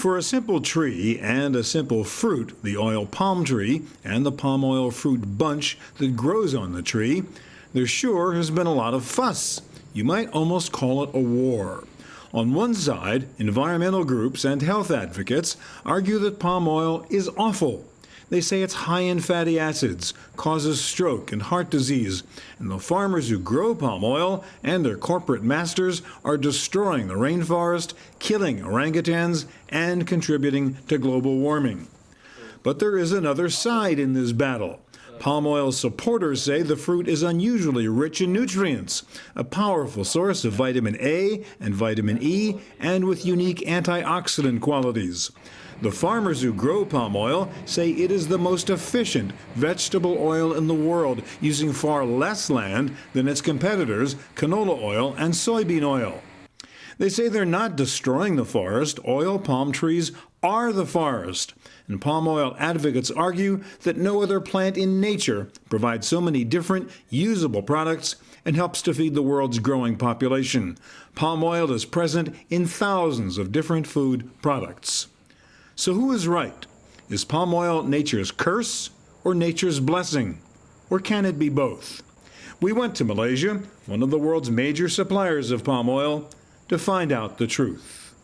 For a simple tree and a simple fruit, the oil palm tree and the palm oil fruit bunch that grows on the tree, there sure has been a lot of fuss. You might almost call it a war. On one side, environmental groups and health advocates argue that palm oil is awful. They say it's high in fatty acids, causes stroke and heart disease, and the farmers who grow palm oil and their corporate masters are destroying the rainforest, killing orangutans, and contributing to global warming. But there is another side in this battle. Palm oil supporters say the fruit is unusually rich in nutrients, a powerful source of vitamin A and vitamin E, and with unique antioxidant qualities. The farmers who grow palm oil say it is the most efficient vegetable oil in the world, using far less land than its competitors, canola oil and soybean oil. They say they're not destroying the forest. Oil palm trees are the forest. And palm oil advocates argue that no other plant in nature provides so many different, usable products and helps to feed the world's growing population. Palm oil is present in thousands of different food products. So who is right? Is palm oil nature's curse or nature's blessing? Or can it be both? We went to Malaysia, one of the world's major suppliers of palm oil, to find out the truth.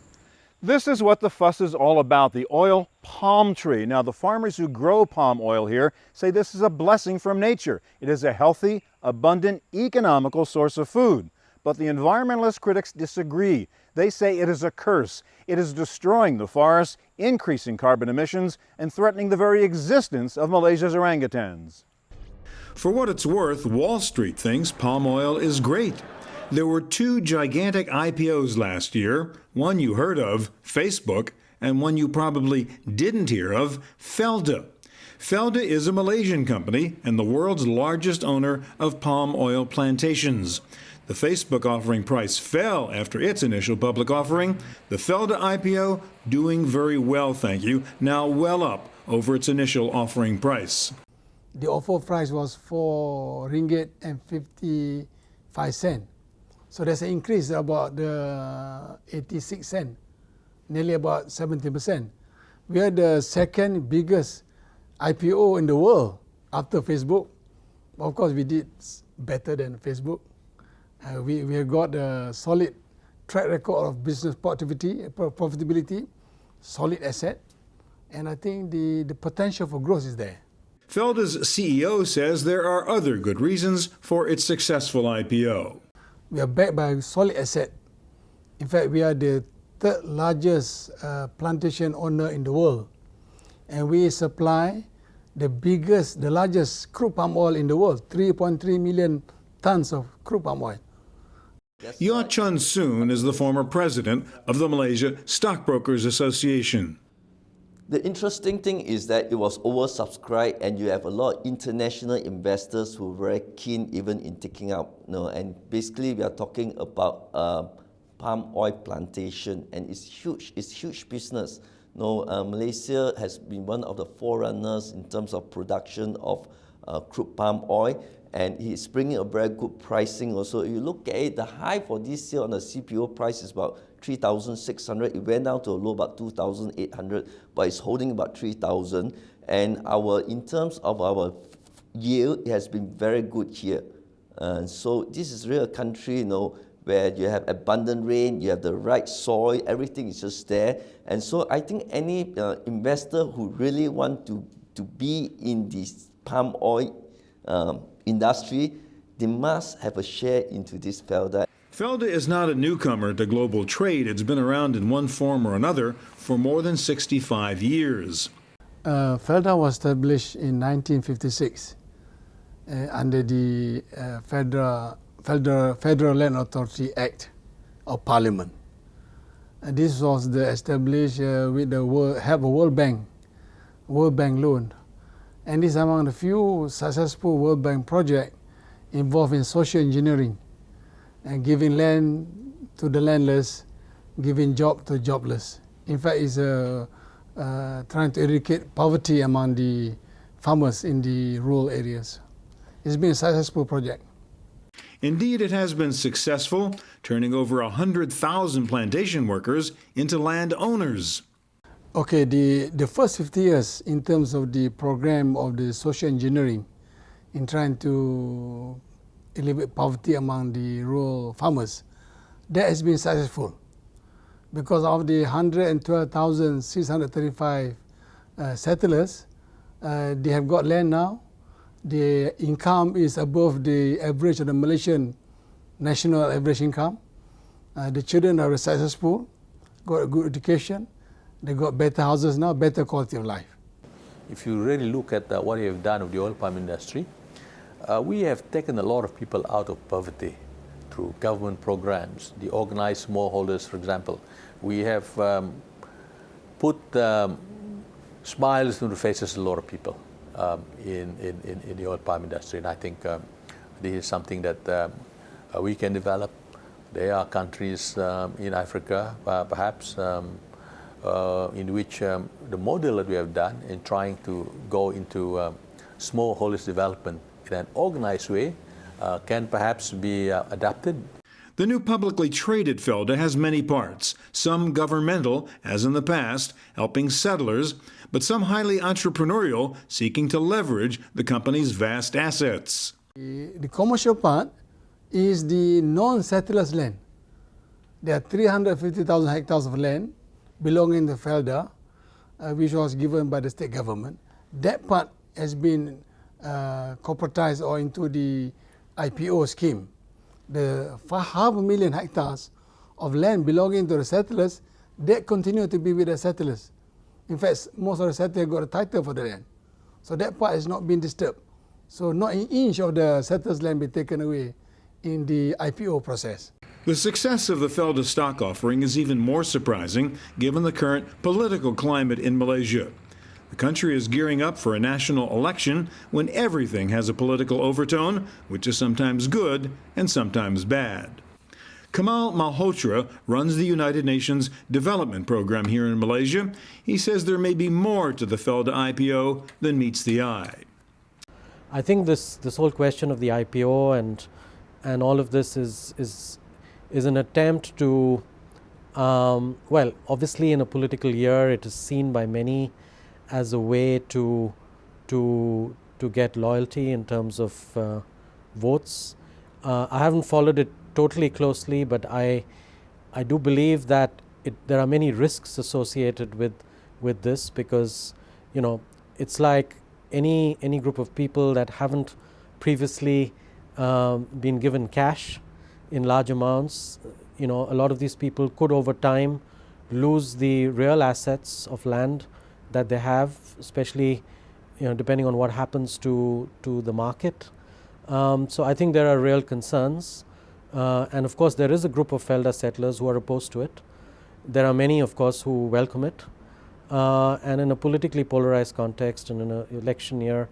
This is what the fuss is all about, the oil palm tree. Now, the farmers who grow palm oil here say this is a blessing from nature. It is a healthy, abundant, economical source of food. But the environmentalist critics disagree. They say it is a curse. It is destroying the forest, increasing carbon emissions, and threatening the very existence of Malaysia's orangutans. For what it's worth, Wall Street thinks palm oil is great. There were two gigantic IPOs last year, one you heard of, Facebook, and one you probably didn't hear of, Felda. Felda is a Malaysian company and the world's largest owner of palm oil plantations. The Facebook offering price fell after its initial public offering. The Felda IPO doing very well, thank you, now well up over its initial offering price. The offer price was 4 ringgit and 55 cents. So there's an increase about 86 cents, nearly about 70%. We are the second biggest IPO in the world after Facebook. Of course, we did better than Facebook. We have got a solid track record of business profitability, solid asset, and I think the potential for growth is there. Felda's CEO says there are other good reasons for its successful IPO. We are backed by a solid asset. In fact, we are the third largest plantation owner in the world, and we supply the largest crude palm oil in the world, 3.3 million tons of crude palm oil. Yaw Chun Soon is the former president of the Malaysia Stockbrokers Association. The interesting thing is that it was oversubscribed, and you have a lot of international investors who were very keen even in taking up. And basically we are talking about palm oil plantation, and it's huge business. Malaysia has been one of the forerunners in terms of production of crude palm oil, and it's bringing a very good pricing also. If you look at it, the high for this year on the CPO price is about 3,600. It went down to a low about 2,800, but it's holding about 3,000. And in terms of our yield, it has been very good here. So this is really a country, where you have abundant rain, you have the right soil, everything is just there. And so I think any investor who really want to be in this palm oil industry, they must have a share into this Felda. Felda is not a newcomer to global trade. It's been around in one form or another for more than 65 years. Felda was established in 1956 under the Federal Land Authority Act of Parliament. This was established with the help of World Bank loan. And this is among the few successful World Bank projects involved in social engineering and giving land to the landless, giving job to jobless. In fact, it's trying to eradicate poverty among the farmers in the rural areas. It's been a successful project. Indeed, it has been successful, turning over 100,000 plantation workers into landowners. Okay, the first 50 years in terms of the program of the social engineering in trying to alleviate poverty among the rural farmers, that has been successful. Because of the 112,635 settlers, they have got land now. The income is above the average of the Malaysian national average income. The children are successful, got a good education. They got better houses now, better quality of life. If you really look at what we have done with the oil palm industry, we have taken a lot of people out of poverty through government programs, the organized smallholders, for example. We have put smiles into the faces of a lot of people in the oil palm industry, and I think this is something that we can develop. There are countries in Africa, perhaps, in which the model that we have done in trying to go into smallholders development in an organized way can perhaps be adapted. The new publicly traded Felda has many parts, some governmental, as in the past, helping settlers, but some highly entrepreneurial, seeking to leverage the company's vast assets. The commercial part is the non-settlers' land. There are 350,000 hectares of land belonging to Felda, which was given by the state government. That part has been corporatized or into the IPO scheme. The 500,000 hectares of land belonging to the settlers, that continue to be with the settlers. In fact, most of the settlers got a title for the land. So that part has not been disturbed. So not an inch of the settlers' land be taken away in the IPO process. The success of the Felda stock offering is even more surprising given the current political climate in Malaysia. The country is gearing up for a national election when everything has a political overtone, which is sometimes good and sometimes bad. Kamal Malhotra runs the United Nations Development Program here in Malaysia. He says there may be more to the Felda IPO than meets the eye. I think this whole question of the IPO and all of this is an attempt to, well, obviously in a political year it is seen by many as a way to get loyalty in terms of votes. I haven't followed it totally closely, but I do believe that there are many risks associated with this, because it's like any group of people that haven't previously been given cash in large amounts. A lot of these people could over time lose the real assets of land that they have, especially depending on what happens to the market. So I think there are real concerns, and of course there is a group of Felda settlers who are opposed to it. There are many, of course, who welcome it, and in a politically polarized context and in an election year,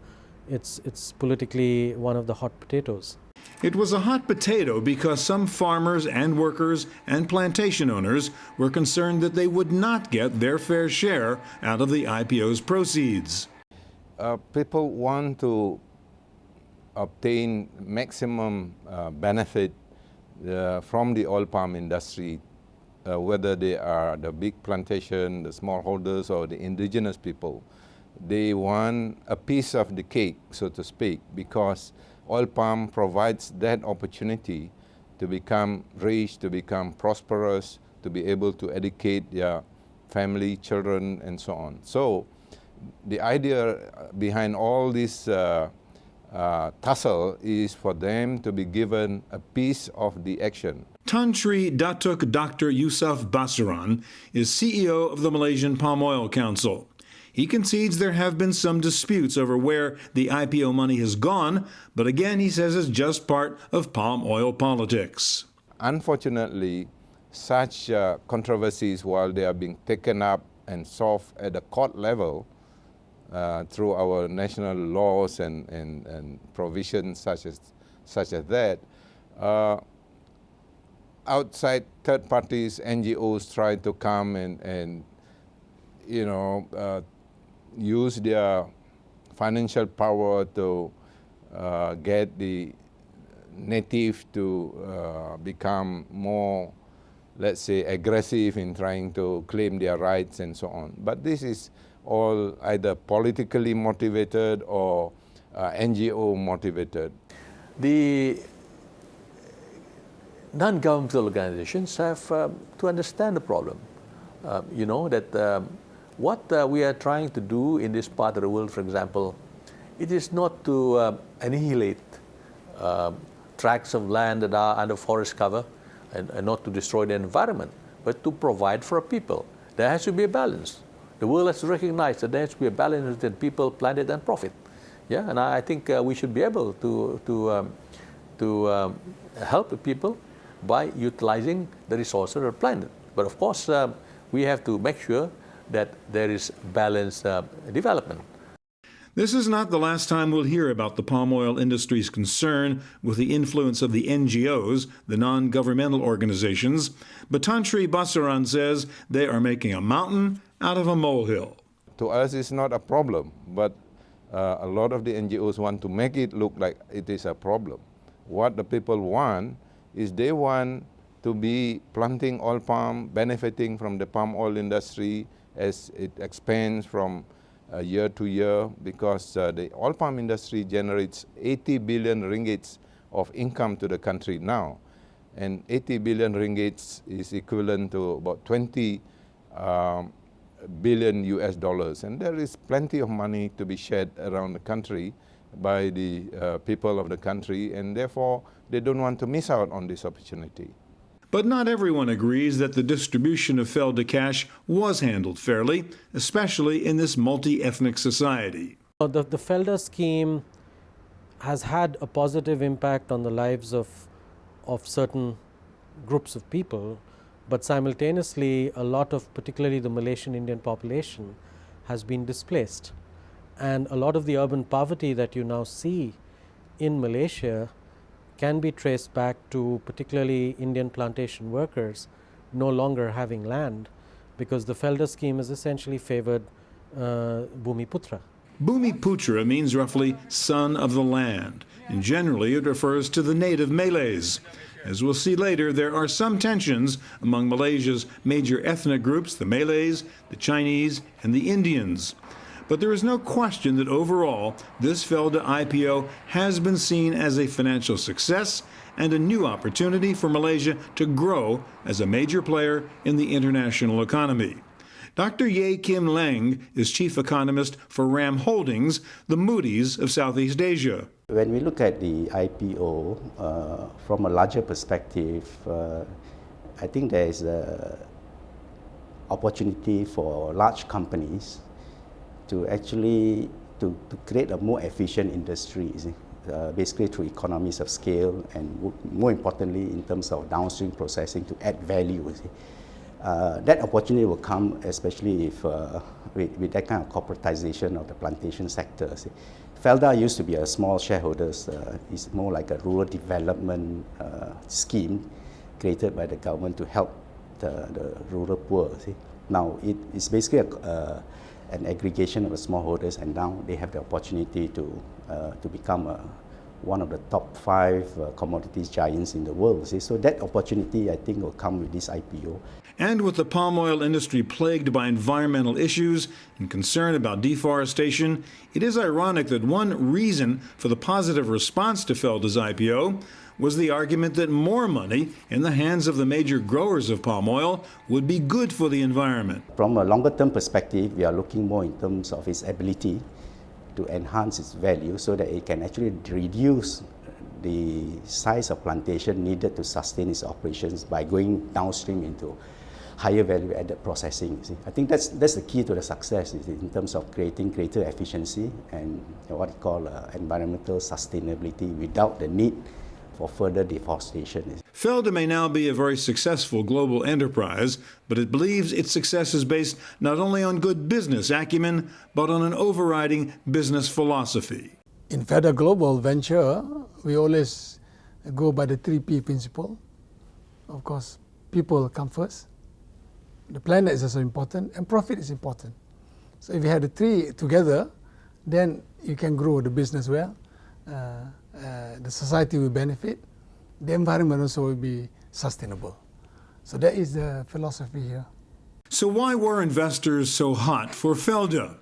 it's politically one of the hot potatoes. It was a hot potato because some farmers and workers and plantation owners were concerned that they would not get their fair share out of the IPO's proceeds. People want to obtain maximum benefit from the oil palm industry, whether they are the big plantation, the smallholders, or the indigenous people. They want a piece of the cake, so to speak, because oil palm provides that opportunity to become rich, to become prosperous, to be able to educate their family, children, and so on. So the idea behind all this tussle is for them to be given a piece of the action. Tan Sri Datuk Dr. Yusuf Basiran is CEO of the Malaysian Palm Oil Council. He concedes there have been some disputes over where the IPO money has gone, but again he says it's just part of palm oil politics. Unfortunately, such controversies, while they are being taken up and solved at the court level through our national laws and provisions such as that, outside third parties, NGOs try to come and use their financial power to get the native to become more let's say, aggressive in trying to claim their rights and so on. But this is all either politically motivated or NGO motivated. The non-governmental organizations have to understand the problem. You know that what we are trying to do in this part of the world, for example, it is not to annihilate tracts of land that are under forest cover and not to destroy the environment, but to provide for a people. There has to be a balance. The world has to recognize that there has to be a balance between people, planet, and profit. Yeah, and I think we should be able to help the people by utilizing the resources of the planet. But of course, we have to make sure that there is balanced development. This is not the last time we'll hear about the palm oil industry's concern with the influence of the NGOs, the non-governmental organizations, but Tan Sri Basaran says they are making a mountain out of a molehill. To us, it's not a problem, but a lot of the NGOs want to make it look like it is a problem. What the people want is they want to be planting oil palm, benefiting from the palm oil industry as it expands from year to year, because the oil palm industry generates 80 billion ringgits of income to the country now. And 80 billion ringgits is equivalent to about 20 billion US dollars. And there is plenty of money to be shared around the country by the people of the country, and therefore they don't want to miss out on this opportunity. But not everyone agrees that the distribution of Felda cash was handled fairly, especially in this multi-ethnic society. The Felda scheme has had a positive impact on the lives of certain groups of people, but simultaneously a lot of, particularly the Malaysian Indian population, has been displaced. And a lot of the urban poverty that you now see in Malaysia can be traced back to particularly Indian plantation workers no longer having land, because the Felda scheme has essentially favored Bumiputra. Bumiputra means roughly son of the land, and generally it refers to the native Malays. As we'll see later, there are some tensions among Malaysia's major ethnic groups, the Malays, the Chinese, and the Indians. But there is no question that overall, this Felda IPO has been seen as a financial success and a new opportunity for Malaysia to grow as a major player in the international economy. Dr. Ye Kim Leng is chief economist for RAM Holdings, the Moody's of Southeast Asia. When we look at the IPO from a larger perspective, I think there is an opportunity for large companies to actually to create a more efficient industry, basically through economies of scale, and more importantly in terms of downstream processing to add value. That opportunity will come especially if with that kind of corporatization of the plantation sector. Felda used to be a small shareholder. It's more like a rural development scheme created by the government to help the rural poor. Now it's basically an aggregation of the smallholders, and now they have the opportunity to become one of the top 5 commodities giants in the world. So that opportunity, I think, will come with this IPO. And with the palm oil industry plagued by environmental issues and concern about deforestation, it is ironic that one reason for the positive response to Felda's IPO was the argument that more money in the hands of the major growers of palm oil would be good for the environment. From a longer-term perspective, we are looking more in terms of its ability to enhance its value so that it can actually reduce the size of plantation needed to sustain its operations by going downstream into higher value-added processing. I think that's the key to the success in terms of creating greater efficiency and what we call environmental sustainability without the need for further deforestation. Felda may now be a very successful global enterprise, but it believes its success is based not only on good business acumen, but on an overriding business philosophy. In Felda Global Venture, we always go by the 3P principle. Of course, people come first, the planet is also important, and profit is important. So if you have the 3 together, then you can grow the business well. The society will benefit, the environment also will be sustainable. So that is the philosophy here. So why were investors so hot for Felda?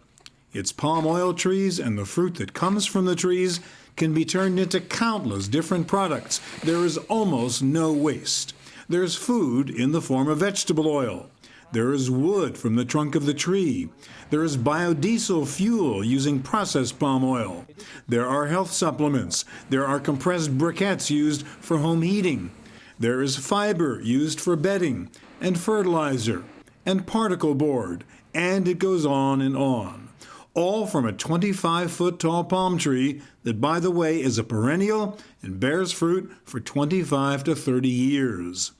Its palm oil trees and the fruit that comes from the trees can be turned into countless different products. There is almost no waste. There's food in the form of vegetable oil. There is wood from the trunk of the tree. There is biodiesel fuel using processed palm oil. There are health supplements. There are compressed briquettes used for home heating. There is fiber used for bedding, and fertilizer, and particle board, and it goes on and on. All from a 25-foot tall palm tree that, by the way, is a perennial and bears fruit for 25 to 30 years.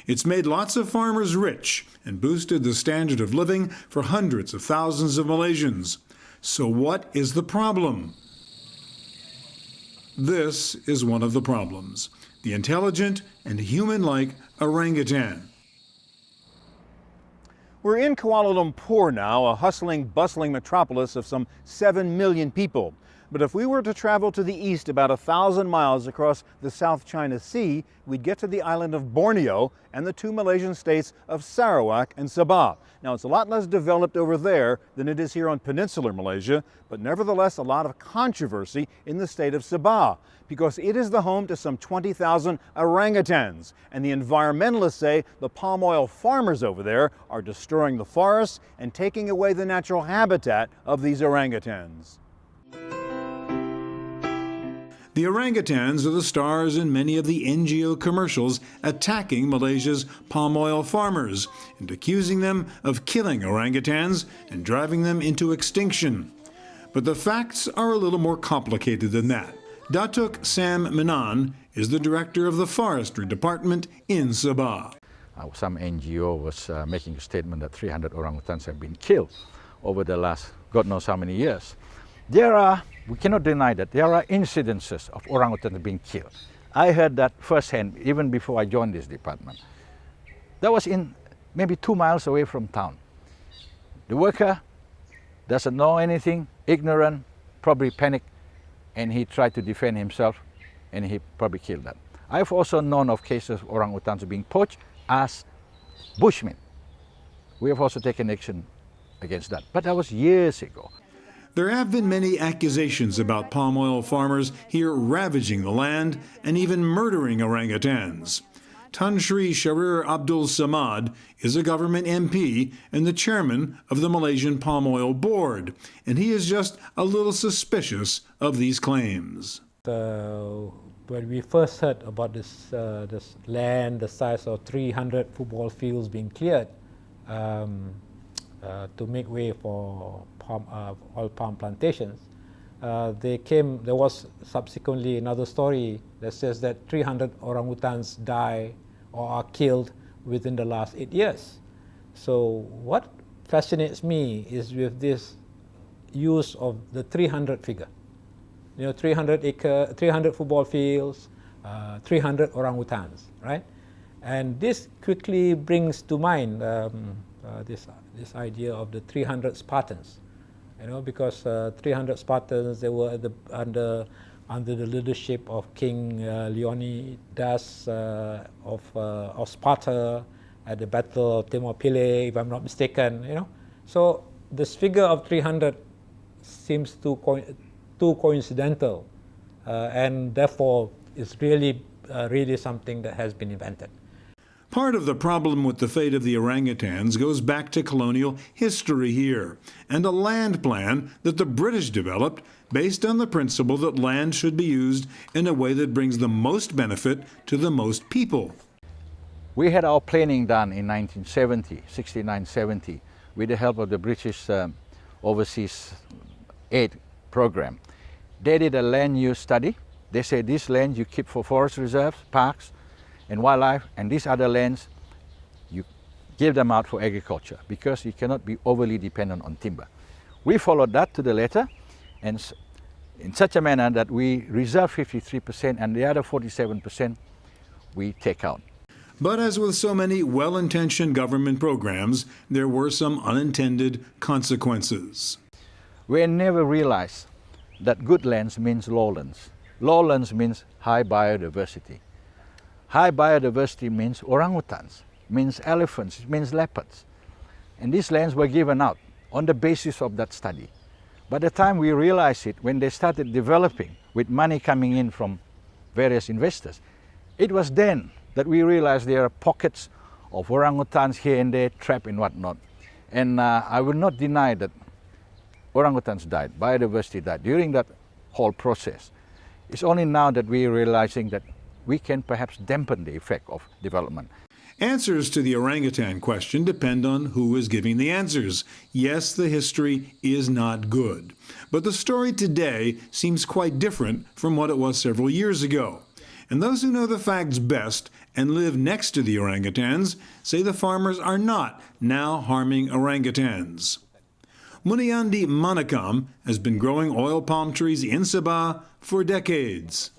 It's made lots of farmers rich and boosted the standard of living for hundreds of thousands of Malaysians. So what is the problem? This is one of the problems: the intelligent and human-like orangutan. We're in Kuala Lumpur now, a hustling, bustling metropolis of some 7 million people. But if we were to travel to the east about 1,000 miles across the South China Sea, we'd get to the island of Borneo and the two Malaysian states of Sarawak and Sabah. Now, it's a lot less developed over there than it is here on peninsular Malaysia, but nevertheless a lot of controversy in the state of Sabah, because it is the home to some 20,000 orangutans. And the environmentalists say the palm oil farmers over there are destroying the forests and taking away the natural habitat of these orangutans. The orangutans are the stars in many of the NGO commercials attacking Malaysia's palm oil farmers and accusing them of killing orangutans and driving them into extinction. But the facts are a little more complicated than that. Datuk Sam Menan is the director of the Forestry Department in Sabah. Some NGO was making a statement that 300 orangutans have been killed over the last God knows how many years. We cannot deny that there are incidences of orangutans being killed. I heard that firsthand even before I joined this department. That was in maybe 2 miles away from town. The worker doesn't know anything, ignorant, probably panicked, and he tried to defend himself, and he probably killed them. I've also known of cases of orangutans being poached as bushmen. We have also taken action against that, but that was years ago. There have been many accusations about palm oil farmers here ravaging the land and even murdering orangutans. Tan Sri Sharir Abdul Samad is a government MP and the chairman of the Malaysian Palm Oil Board, and he is just a little suspicious of these claims. When we first heard about this land the size of 300 football fields being cleared to make way for oil palm plantations, there was subsequently another story that says that 300 orangutans die or are killed within the last 8 years. So what fascinates me is with this use of the 300 figure. 300 football fields, 300 orangutans, right? And this quickly brings to mind this idea of the 300 Spartans. Because 300 Spartans, they were under the leadership of King Leonidas of Sparta at the Battle of Thermopylae, if I'm not mistaken. So this figure of 300 seems too coincidental, and therefore is really something that has been invented. Part of the problem with the fate of the orangutans goes back to colonial history here and a land plan that the British developed based on the principle that land should be used in a way that brings the most benefit to the most people. We had our planning done in 1970, 69-70, with the help of the British Overseas Aid Program. They did a land use study. They said this land you keep for forest reserves, parks, and wildlife, and these other lands, you give them out for agriculture because you cannot be overly dependent on timber. We followed that to the letter, and in such a manner that we reserve 53% and the other 47% we take out. But as with so many well-intentioned government programs, there were some unintended consequences. We never realized that good lands means lowlands. Lowlands means high biodiversity. High biodiversity means orangutans. means elephants, it means leopards. And these lands were given out on the basis of that study. By the time we realized it, when they started developing with money coming in from various investors, it was then that we realized there are pockets of orangutans here and there trapped and whatnot. And I will not deny that orangutans died, biodiversity died during that whole process. It's only now that we're realizing that we can perhaps dampen the effect of development. Answers to the orangutan question depend on who is giving the answers. Yes, the history is not good. But the story today seems quite different from what it was several years ago. And those who know the facts best and live next to the orangutans say the farmers are not now harming orangutans. Muniandi Manakam has been growing oil palm trees in Sabah for decades.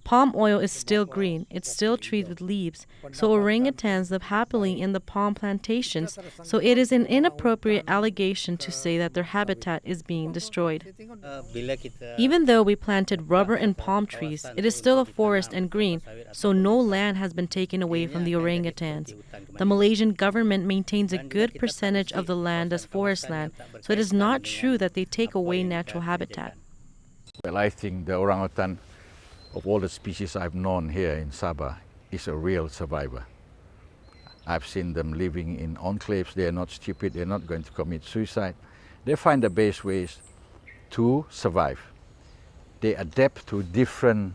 Palm oil is still green, it's still trees with leaves, so orangutans live happily in the palm plantations, so it is an inappropriate allegation to say that their habitat is being destroyed. Even though we planted rubber and palm trees, it is still a forest and green, so no land has been taken away from the orangutans. The Malaysian government maintains a good percentage of the land as forest land, so it is not true that they take away natural habitat. Well, I think the orangutan, of all the species I've known here in Sabah, is a real survivor. I've seen them living in enclaves. They're not stupid. They're not going to commit suicide. They find the best ways to survive. They adapt to different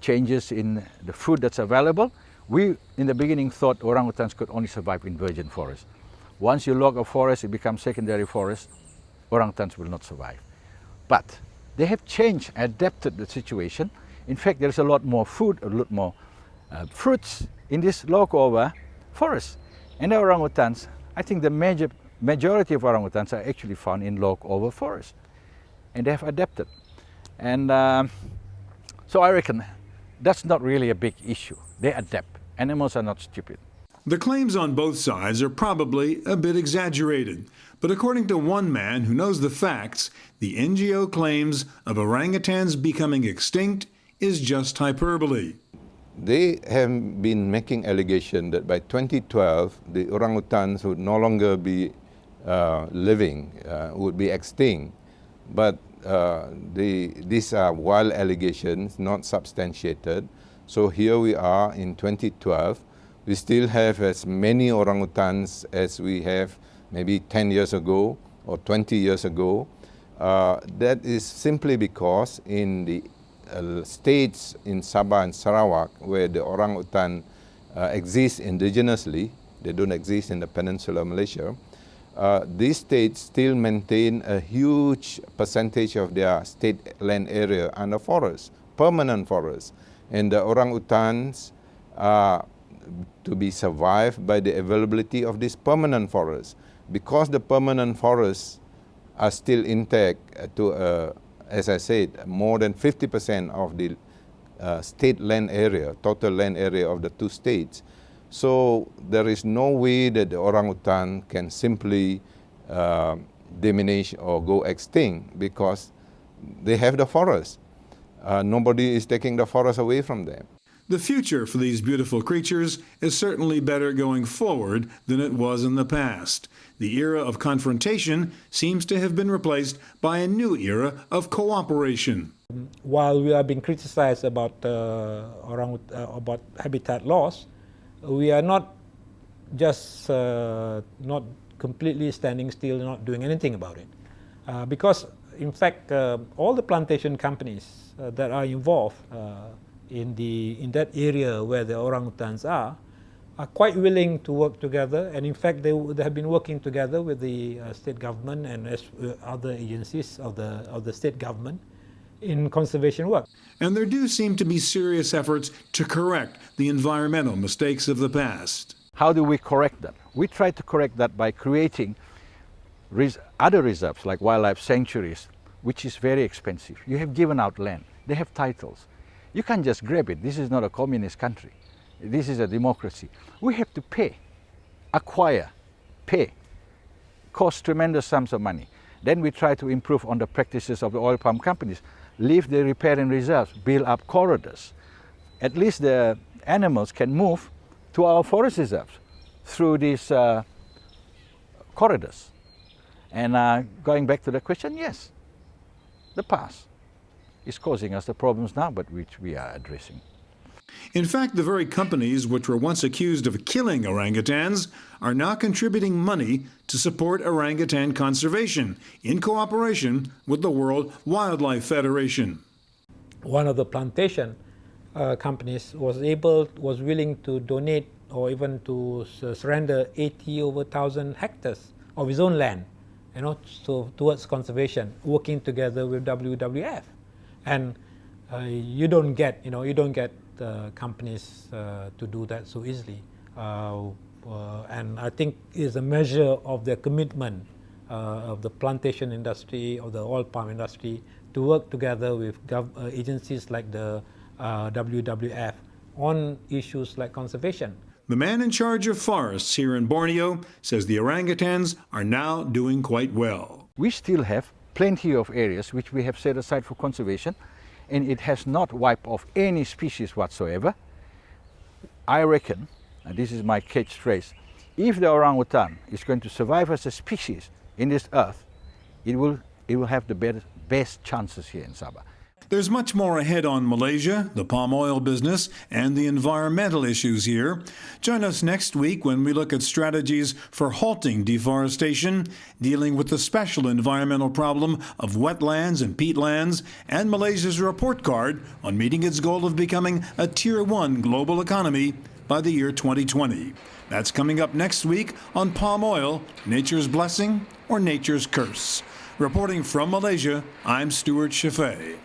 changes in the food that's available. We, in the beginning, thought orangutans could only survive in virgin forest. Once you log a forest, it becomes secondary forest, orangutans will not survive. But they have changed, adapted the situation. In fact, there's a lot more food, a lot more fruits in this low-cover forest. And the orangutans, I think the majority of orangutans are actually found in low-cover forest. And they have adapted. And so I reckon that's not really a big issue. They adapt. Animals are not stupid. The claims on both sides are probably a bit exaggerated. But according to one man who knows the facts, the NGO claims of orangutans becoming extinct is just hyperbole. They have been making allegation that by 2012, the orangutans would no longer be living, would be extinct. But these are wild allegations, not substantiated. So here we are in 2012. We still have as many orangutans as we have maybe 10 years ago or 20 years ago. That is simply because in the states in Sabah and Sarawak where the orangutan exist indigenously, they don't exist in the Peninsular Malaysia, these states still maintain a huge percentage of their state land area under forest, permanent forest. And the orangutans are to be survived by the availability of this permanent forest. Because the permanent forests are still intact to, as I said, more than 50% of the state land area, total land area of the two states. So there is no way that the orangutan can simply diminish or go extinct because they have the forest. Nobody is taking the forest away from them. The future for these beautiful creatures is certainly better going forward than it was in the past. The era of confrontation seems to have been replaced by a new era of cooperation. While we are being criticized about about habitat loss, we are not just not completely standing still, not doing anything about it, because in fact all the plantation companies that are involved in that area where the orangutans are quite willing to work together, and in fact they have been working together with the state government and other agencies of the state government in conservation work. And there do seem to be serious efforts to correct the environmental mistakes of the past. How do we correct that? We try to correct that by creating other reserves like wildlife sanctuaries, which is very expensive. You have given out land, they have titles. You can't just grab it. This is not a communist country. This is a democracy. We have to pay, acquire, pay, cost tremendous sums of money. Then we try to improve on the practices of the oil palm companies, leave the riparian reserves, build up corridors. At least the animals can move to our forest reserves through these corridors. And going back to the question, yes, the past is causing us the problems now, but which we are addressing. In fact, the very companies which were once accused of killing orangutans are now contributing money to support orangutan conservation in cooperation with the World Wildlife Federation. One of the plantation companies was willing to donate or even to surrender 80,000 hectares of his own land, so towards conservation, working together with WWF. And you don't get companies to do that so easily. And I think is a measure of their commitment of the plantation industry, of the oil palm industry, to work together with agencies like the WWF on issues like conservation. The man in charge of forests here in Borneo says the orangutans are now doing quite well. We still have plenty of areas which we have set aside for conservation, and it has not wiped off any species whatsoever. I reckon, and this is my catchphrase, if the orangutan is going to survive as a species in this earth, it will have the best chances here in Sabah. There's much more ahead on Malaysia, the palm oil business, and the environmental issues here. Join us next week when we look at strategies for halting deforestation, dealing with the special environmental problem of wetlands and peatlands, and Malaysia's report card on meeting its goal of becoming a Tier 1 global economy by the year 2020. That's coming up next week on Palm Oil, Nature's Blessing or Nature's Curse. Reporting from Malaysia, I'm Stuart Chaffee.